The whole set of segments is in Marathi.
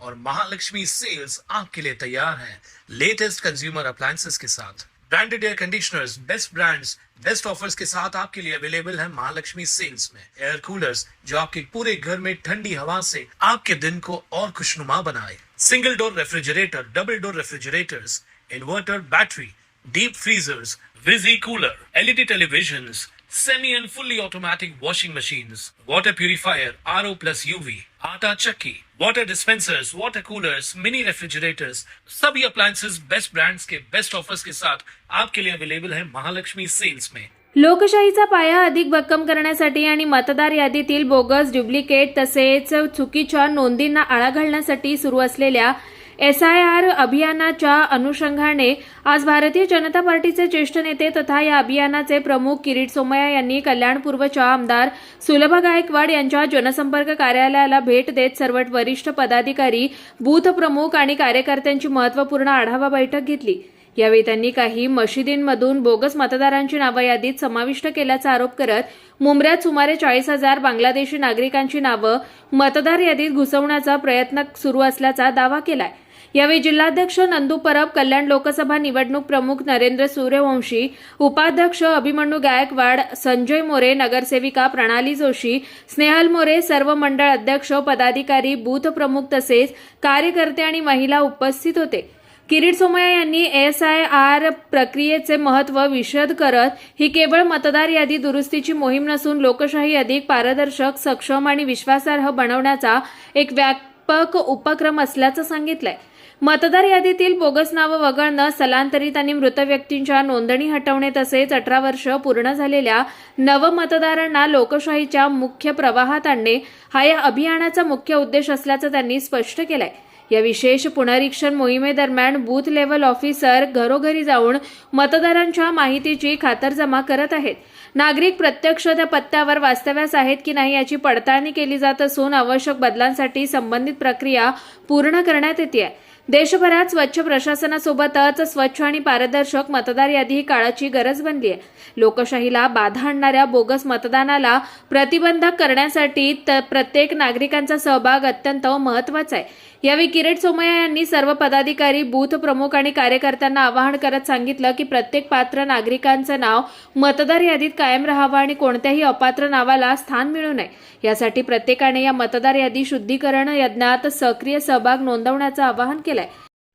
और महालक्ष्मी सेल्स आपके लिए तैयार है लेटेस्ट कंज्यूमर अप्लायंसेस के साथ। Branded air conditioners, best brands, best offers के साथ आपके लिए अवेलेबल है महालक्ष्मी सेल्स में। एयर कूलर्स जो आपके पूरे घर में ठंडी हवा से आपके दिन को और खुशनुमा बनाए। Single door refrigerator, double door refrigerators, inverter battery, deep freezers, विजी cooler, LED televisions, semi and fully automatic washing machines, water purifier, RO plus UV, आटा चक्की, water dispensers, water coolers, mini refrigerators, सभी appliances बेस्ट ब्रांड्स के बेस्ट ऑफर्स के साथ आपके लिए अवेलेबल है महालक्ष्मी सेल्स में। लोकशाहीचा पाया अधिक भक्कम करण्यासाठी आणि मतदार यादीतील बोगस, डुप्लिकेट तसेच चुकीच्या नोंदींना आळा घालण्यासाठी सुरू असलेल्या SIR अभियानाच्या अनुषंगाने आज भारतीय जनता पार्टीचे ज्येष्ठ नेते तथा या अभियानाचे प्रमुख किरीट सोमय्या यांनी कल्याणपूर्वच्या आमदार सुलभा गायकवाड यांच्या जनसंपर्क कार्यालयाला भेट देत सर्व वरिष्ठ पदाधिकारी, बूथ प्रमुख आणि कार्यकर्त्यांची महत्त्वपूर्ण आढावा बैठक घेतली। यावेळी त्यांनी काही मशिदींमधून बोगस मतदारांची नावे यादीत समाविष्ट केल्याचा आरोप करत मुंब्र्यात सुमारे 40,000 बांगलादेशी नागरिकांची नावे मतदार यादीत घुसवण्याचा प्रयत्न सुरू असल्याचा दावा केलाय। यावेळी जिल्हाध्यक्ष नंदू परब, कल्याण लोकसभा निवडणूक प्रमुख नरेंद्र सूर्यवंशी, उपाध्यक्ष अभिमन्यू गायकवाड, संजय मोरे, नगरसेविका प्रणाली जोशी, स्नेहल मोरे, सर्व मंडळ अध्यक्ष, पदाधिकारी, बूथ प्रमुख तसेच कार्यकर्ते आणि महिला उपस्थित होते। किरीट सोमय्या यांनी SIR प्रक्रियेचे महत्त्व विशद करत ही केवळ मतदार यादी दुरुस्तीची मोहीम नसून लोकशाही अधिक पारदर्शक, सक्षम आणि विश्वासार्ह बनवण्याचा एक व्यापक उपक्रम असल्याचं सांगितलंय। मतदार यादीतील बोगस नावं वगळणं, स्थलांतरित आणि मृत व्यक्तींच्या नोंदणी हटवणे तसेच 18 वर्ष पूर्ण झालेल्या नवमतदारांना लोकशाहीच्या मुख्य प्रवाहात आणणे हा या अभियानाचा मुख्य उद्देश असल्याचं त्यांनी स्पष्ट केलंय। या विशेष पुनरीक्षण मोहिमेदरम्यान बूथ लेव्हल ऑफिसर घरोघरी जाऊन मतदारांच्या माहितीची खातरजमा करत आहेत। नागरिक प्रत्यक्ष त्या पत्त्यावर वास्तव्यास आहेत की नाही याची पडताळणी केली जात असून आवश्यक बदलांसाठी संबंधित प्रक्रिया पूर्ण करण्यात येते। देशभरात स्वच्छ प्रशासनासोबतच स्वच्छ आणि पारदर्शक मतदार यादी ही काळाची गरज बनली आहे। लोकशाहीला बाधा आणणाऱ्या बोगस मतदानाला प्रतिबंधक करण्यासाठी प्रत्येक नागरिकांचा सहभाग अत्यंत महत्त्वाचा आहे। यावेळी किरीट सोमय्या यांनी सर्व पदाधिकारी, बूथ प्रमुख आणि कार्यकर्त्यांना आवाहन करत सांगितलं की प्रत्येक पात्र नागरिकांचं नाव मतदार यादीत कायम राहावं आणि कोणत्याही अपात्र नावाला स्थान मिळू नये। यासाठी प्रत्येकाने या मतदार यादी शुद्धीकरण यज्ञात सक्रिय सहभाग नोंदवण्याचं आवाहन केलंय।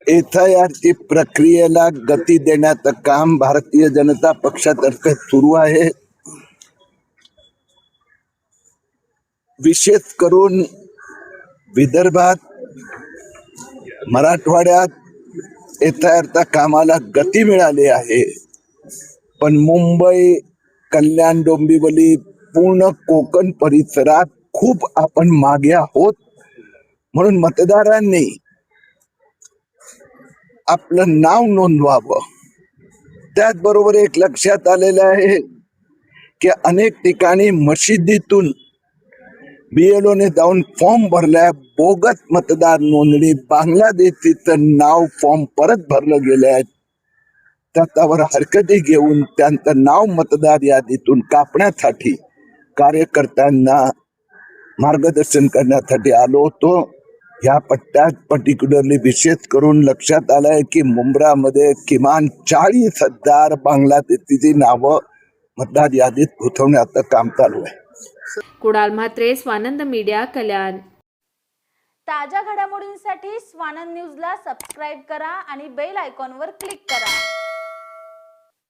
SIR प्रक्रियेला गती देण्याचं काम भारतीय जनता पक्षातर्फे सुरू आहे। विशेष करून विदर्भात, मराठवाड्यात SIRच्या कामाला गती मिळाली आहे, पण मुंबई, कल्याण, डोंबिवली, पूर्ण कोकण परिसरात खूप आपण मागे आहोत। म्हणून मतदारांनी आपलं नाव नोंदवावं। त्याचबरोबर एक लक्षात आलेलं आहे की अनेक ठिकाणी मशिदीतून BLOने जाऊन फॉर्म भरलाय, बोगस मतदार नोंदणी, बांगलादेशीचं नाव फॉर्म परत भरलं गेले आहेत। त्याच्यावर हरकती घेऊन त्यांचं नाव मतदार यादीतून कापण्यासाठी कार्यकर्त्यांना मार्गदर्शन करण्यासाठी आलो होतो। या पट्ट्यात पर्टिक्युलरली विशेष करून लक्षात आलंय की मुंब्रामध्ये किमान 40,000 बांगलादेशीची नावं मतदार यादीत घुसवण्याचं काम चालू आहे। कुणाल म्हात्रे, स्वानंद मीडिया, कल्याण। ताज्या घडामोडींसाठी स्वानंद न्यूजला सबस्क्राइब करा आणि बेल आयकॉनवर क्लिक करा।